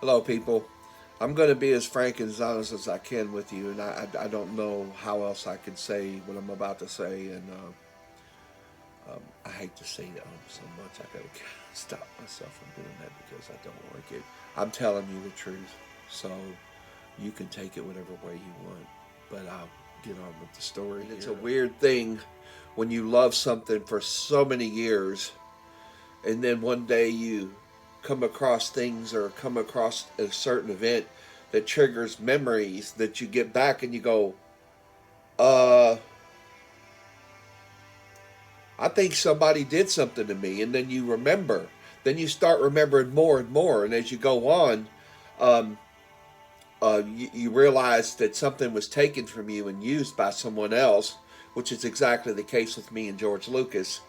Hello, people. I'm going to be as frank and as honest as I can with you, and I don't know how else I could say what I'm about to say, and I hate to say so much. I got to stop myself from doing that because I don't like it. I'm telling you the truth, so you can take it whatever way you want, but I'll get on with the story. It's a weird thing when you love something for so many years, and then one day you come across things or come across a certain event that triggers memories that you get back and you go, uh, I think somebody did something to me. And then you remember. Then you start remembering more and more. And as you go on, um, you realize that something was taken from you and used by someone else, which is exactly the case with me and George Lucas.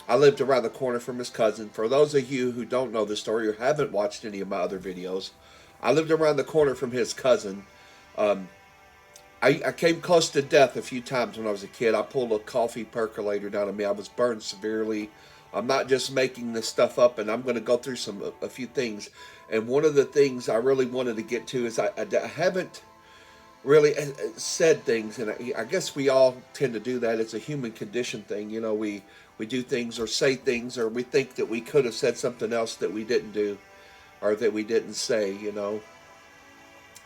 I lived around the corner from his cousin. For those of you who don't know the story or haven't watched any of my other videos, I lived around the corner from his cousin. Um, I came close to death a few times when I was a kid. I pulled a coffee percolator down on me. I was burned severely. I'm not just making this stuff up, and I'm going to go through a few things. And one of the things I really wanted to get to is I haven't really said things, and I guess we all tend to do that. It's a human condition thing. You know, we do things or say things, or we think that we could have said something else that we didn't do or that we didn't say, you know.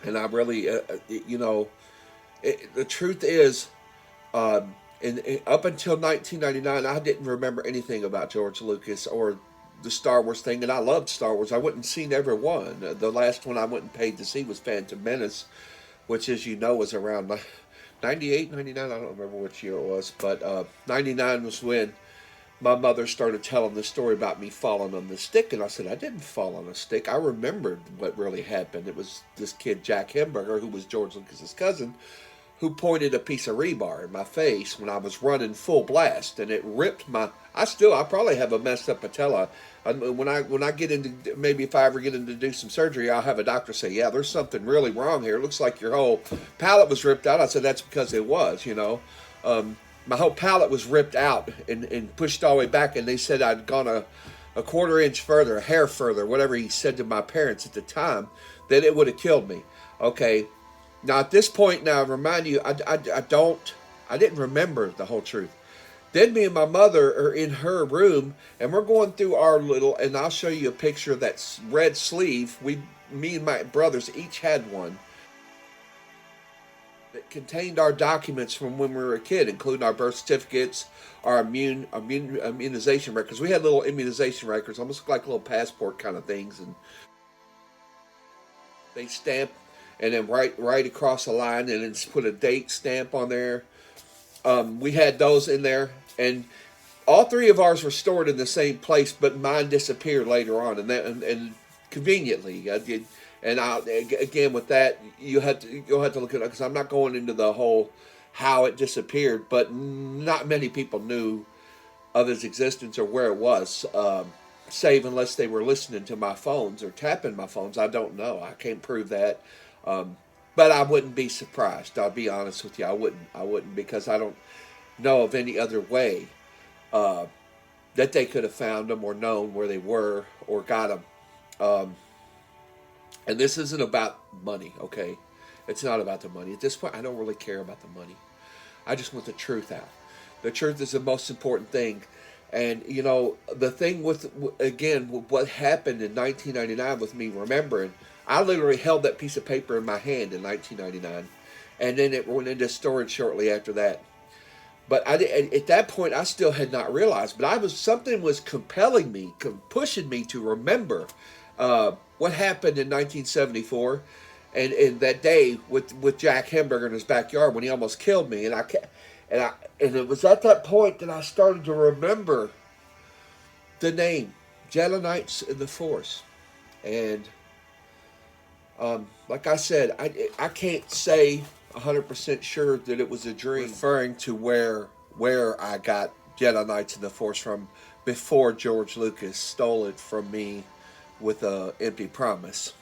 And I really, the truth is, up until 1999, I didn't remember anything about George Lucas or the Star Wars thing, and I loved Star Wars. I went and seen every one. The last one I went and paid to see was Phantom Menace, which, as you know, was around 98, 99. I don't remember which year it was, but 99 was when my mother started telling the story about me falling on the stick, and I said, I didn't fall on a stick. I remembered what really happened. It was this kid, Jack Hemberger, who was George Lucas's cousin, who pointed a piece of rebar in my face when I was running full blast, and it ripped my. I probably have a messed up patella. When I get into, maybe if I ever get into do some surgery, I'll have a doctor say, yeah, there's something really wrong here. It looks like your whole palate was ripped out. I said, that's because it was, you know. My whole palate was ripped out and pushed all the way back, and they said I'd gone a quarter inch further, a hair further, whatever he said to my parents at the time, that it would have killed me. Okay, now at this point, now I remind you, I didn't remember the whole truth. Then me and my mother are in her room, and we're going through our little, and I'll show you a picture of that red sleeve. Me and my brothers each had one that contained our documents from when we were a kid, including our birth certificates, our immunization records. We had little immunization records, almost like little passport kind of things, and they stamp and then right across the line, and then put a date stamp on there. We had those in there, and all three of ours were stored in the same place, but mine disappeared later on, and conveniently, I did. And again with that, you'll have to look at it because I'm not going into the whole how it disappeared, but not many people knew of its existence or where it was, save unless they were listening to my phones or tapping my phones. I don't know. I can't prove that. But I wouldn't be surprised. I'll be honest with you. I wouldn't because I don't know of any other way that they could have found them or known where they were or got them. And this isn't about money, okay? It's not about the money. At this point, I don't really care about the money. I just want the truth out. The truth is the most important thing. And, you know, the thing with, again, what happened in 1999 with me remembering, I literally held that piece of paper in my hand in 1999. And then it went into storage shortly after that. But at that point, I still had not realized. But something was compelling me, pushing me to remember what happened in 1974, and that day with Jack Hemberger in his backyard when he almost killed me. And it was at that point that I started to remember the name Jedi Knights in the Force. And like I said, I can't say 100% sure that it was a dream, referring to where I got Jedi Knights in the Force from before George Lucas stole it from me with a empty promise.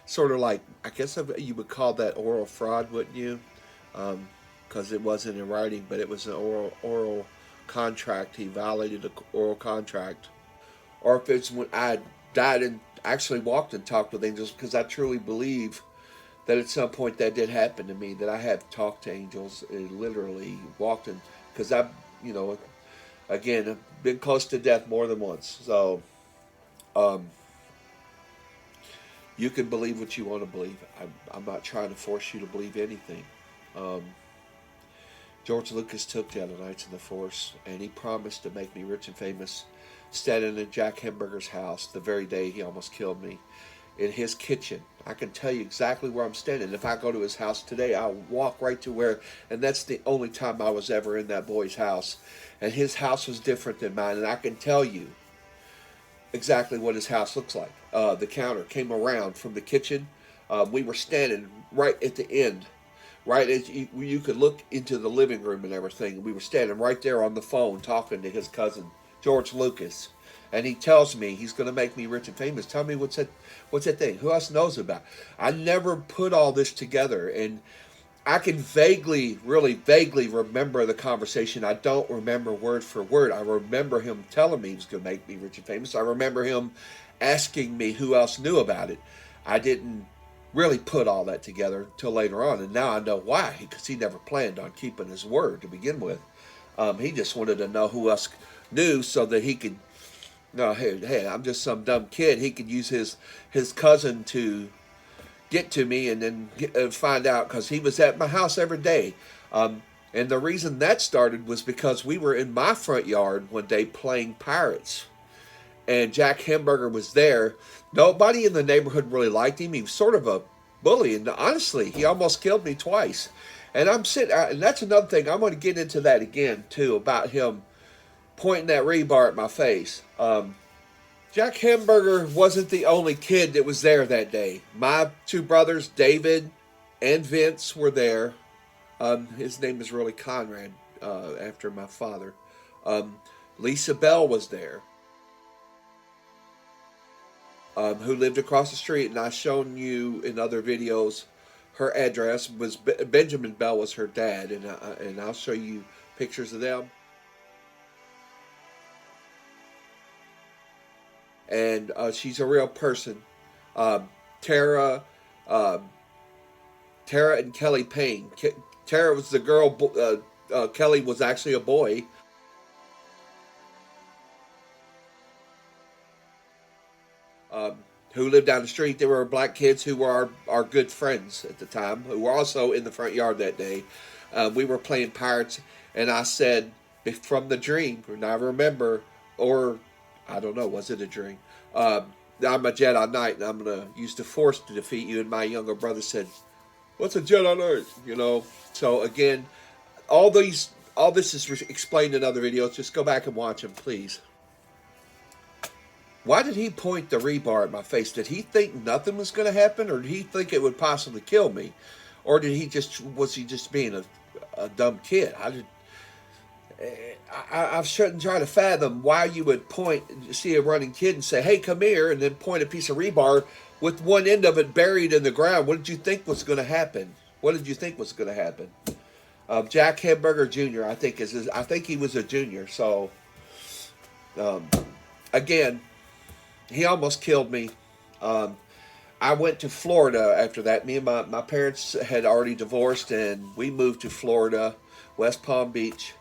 Sort of like, I guess you would call that oral fraud, wouldn't you? Because it wasn't in writing, but it was an oral contract. He violated an oral contract. Or if it's when I died in actually walked and talked with angels, because I truly believe that at some point that did happen to me, that I have talked to angels and literally walked in, because I've, you know, again, I've been close to death more than once. So um, you can believe what you want to believe. I'm not trying to force you to believe anything. Um, George Lucas took Jedi Knights in the Force, and he promised to make me rich and famous, standing in Jack Hemberger's house the very day he almost killed me, in his kitchen. I can tell you exactly where I'm standing. If I go to his house today, I'll walk right to where, and that's the only time I was ever in that boy's house. And his house was different than mine, and I can tell you exactly what his house looks like. The counter came around from the kitchen. We were standing right at the end, right as you could look into the living room and everything. We were standing right there on the phone talking to his cousin, George Lucas. And he tells me he's going to make me rich and famous. Tell me what's that thing? Who else knows about? I never put all this together, and I can vaguely, really vaguely remember the conversation. I don't remember word for word. I remember him telling me he was going to make me rich and famous. I remember him asking me who else knew about it. I didn't really put all that together until later on, and now I know why, because he never planned on keeping his word to begin with. He just wanted to know who else knew so that he could, no, hey, I'm just some dumb kid. He could use his cousin to get to me and then find out, because he was at my house every day. And the reason that started was because we were in my front yard one day playing Pirates, and Jack Hemberger was there. Nobody in the neighborhood really liked him. He was sort of a bully, and honestly, he almost killed me twice. And I'm sitting, and that's another thing. I'm going to get into that again too, about him pointing that rebar at my face. Jack Hemberger wasn't the only kid that was there that day. My two brothers, David and Vince, were there. His name is really Conrad, after my father. Lisa Bell was there, who lived across the street, and I've shown you in other videos her address. Was Benjamin Bell was her dad, and I'll show you pictures of them. And she's a real person. Tara and Kelly Payne. Tara was the girl. Kelly was actually a boy. Who lived down the street. They were black kids who were our good friends at the time, who were also in the front yard that day. We were playing Pirates, and I said, from the dream, and I remember, or I don't know, was it a dream? I'm a Jedi Knight, and I'm going to use the Force to defeat you. And my younger brother said, what's a Jedi Knight? You know, so again, all this is explained in other videos. Just go back and watch them, please. Why did he point the rebar at my face? Did he think nothing was going to happen, or did he think it would possibly kill me? Or was he just being a dumb kid? I shouldn't try to fathom why you would see a running kid and say, hey, come here, and then point a piece of rebar with one end of it buried in the ground. What did you think was going to happen? What did you think was going to happen? Jack Hemberger Jr., I think he was a junior. So, again, he almost killed me. I went to Florida after that. Me and my parents had already divorced, and we moved to Florida, West Palm Beach.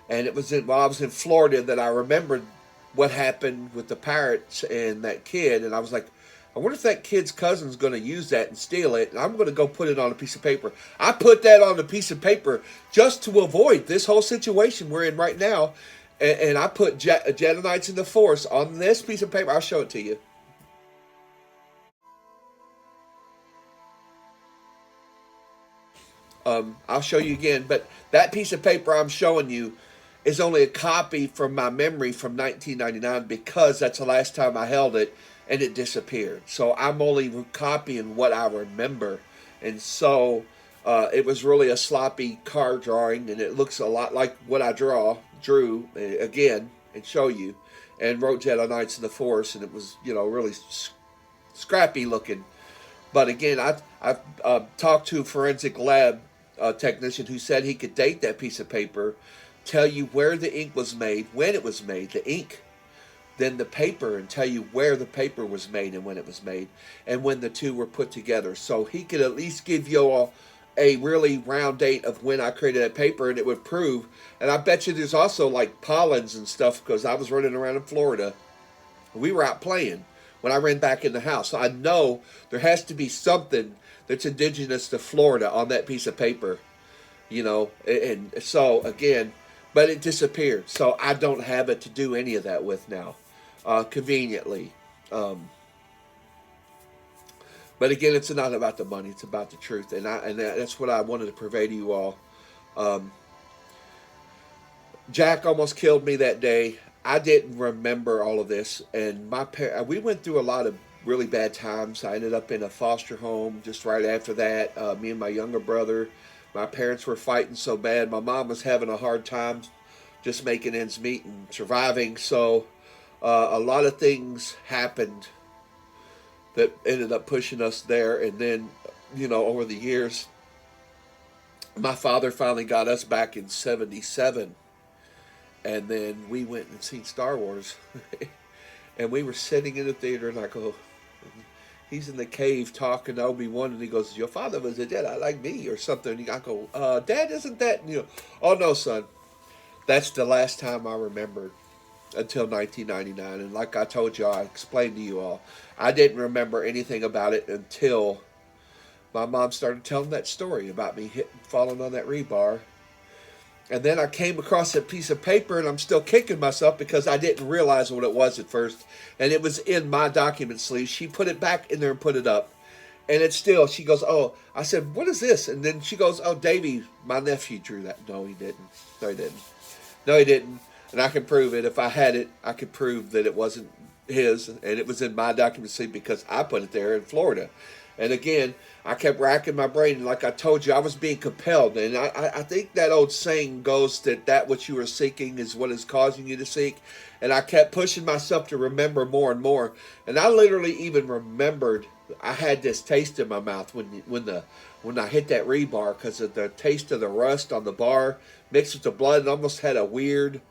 And it was while I was in Florida that I remembered what happened with the Pirates and that kid. And I was like, I wonder if that kid's cousin's going to use that and steal it. And I'm going to go put it on a piece of paper. I put that on a piece of paper just to avoid this whole situation we're in right now. And I put Jedi Knights in the Force on this piece of paper. I'll show it to you. I'll show you again. But that piece of paper I'm showing you is only a copy from my memory from 1999, because that's the last time I held it and it disappeared. So I'm only copying what I remember. And so it was really a sloppy card drawing, and it looks a lot like what I drew again and show you, and wrote Jedi Knights in the Force, and it was, really scrappy looking. But again, I've talked to a forensic lab technician who said he could date that piece of paper, tell you where the ink was made, when it was made, the ink, then the paper and tell you where the paper was made and when it was made and when the two were put together. So he could at least give you a really round date of when I created that paper, and it would prove. And I bet you there's also like pollens and stuff, because I was running around in Florida. We were out playing when I ran back in the house. So I know there has to be something that's indigenous to Florida on that piece of paper, you know. And so again, but it disappeared. So I don't have it to do any of that with now, conveniently. Um, but again, it's not about the money; it's about the truth, and that's what I wanted to convey to you all. Um, Jack almost killed me that day. I didn't remember all of this, and we went through a lot of really bad times. I ended up in a foster home just right after that. Me and my younger brother, my parents were fighting so bad. My mom was having a hard time just making ends meet and surviving. So a lot of things happened that ended up pushing us there. And then, you know, over the years, my father finally got us back in '77, and then we went and seen Star Wars. And we were sitting in the theater, and I go, he's in the cave talking to Obi-Wan, and he goes, your father was a Jedi like me or something. And I go, Dad, isn't that, and you know, oh no, son, that's the last time I remembered until 1999. And like I told you, I explained to you all, I didn't remember anything about it until my mom started telling that story about me falling on that rebar. And then I came across that piece of paper, and I'm still kicking myself because I didn't realize what it was at first. And it was in my document sleeve. She put it back in there and put it up. And it's still, she goes, oh, I said, what is this? And then she goes, oh, Davey, my nephew drew that. No, he didn't. No, he didn't. No, he didn't. And I can prove it. If I had it, I could prove that it wasn't his. And it was in my document sleeve because I put it there in Florida. And again, I kept racking my brain. And like I told you, I was being compelled. And I think that old saying goes that what you are seeking is what is causing you to seek. And I kept pushing myself to remember more and more. And I literally even remembered I had this taste in my mouth when I hit that rebar, because of the taste of the rust on the bar mixed with the blood. It almost had a weird,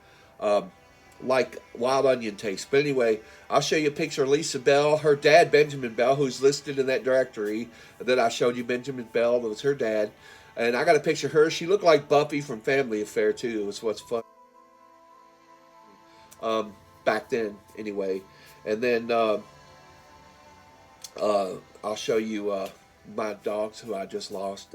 like wild onion taste. But anyway, I'll show you a picture of Lisa Bell, her dad Benjamin Bell, who's listed in that directory that I showed you. Benjamin Bell, that was her dad, and I got a picture of her. She looked like Buffy from Family Affair too. It was what's fun back then, anyway. And then I'll show you my dogs who I just lost,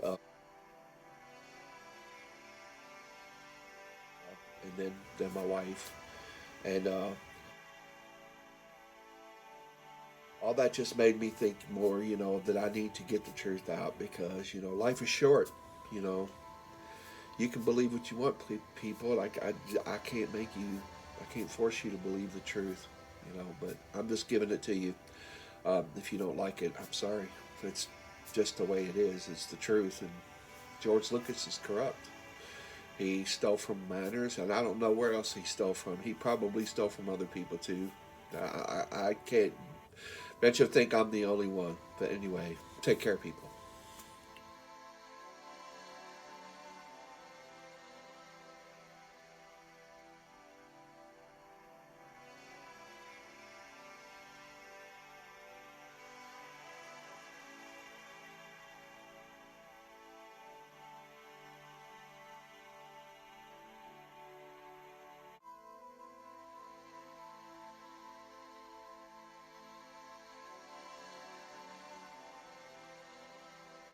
and then my wife. And all that just made me think more, you know, that I need to get the truth out, because, you know, life is short. You know, you can believe what you want, people. Like, I can't make you, I can't force you to believe the truth, you know, but I'm just giving it to you. If you don't like it, I'm sorry. It's just the way it is. It's the truth. And George Lucas is corrupt. He stole from minors, and I don't know where else he stole from. He probably stole from other people too. I can't bet you think I'm the only one. But anyway, take care, people.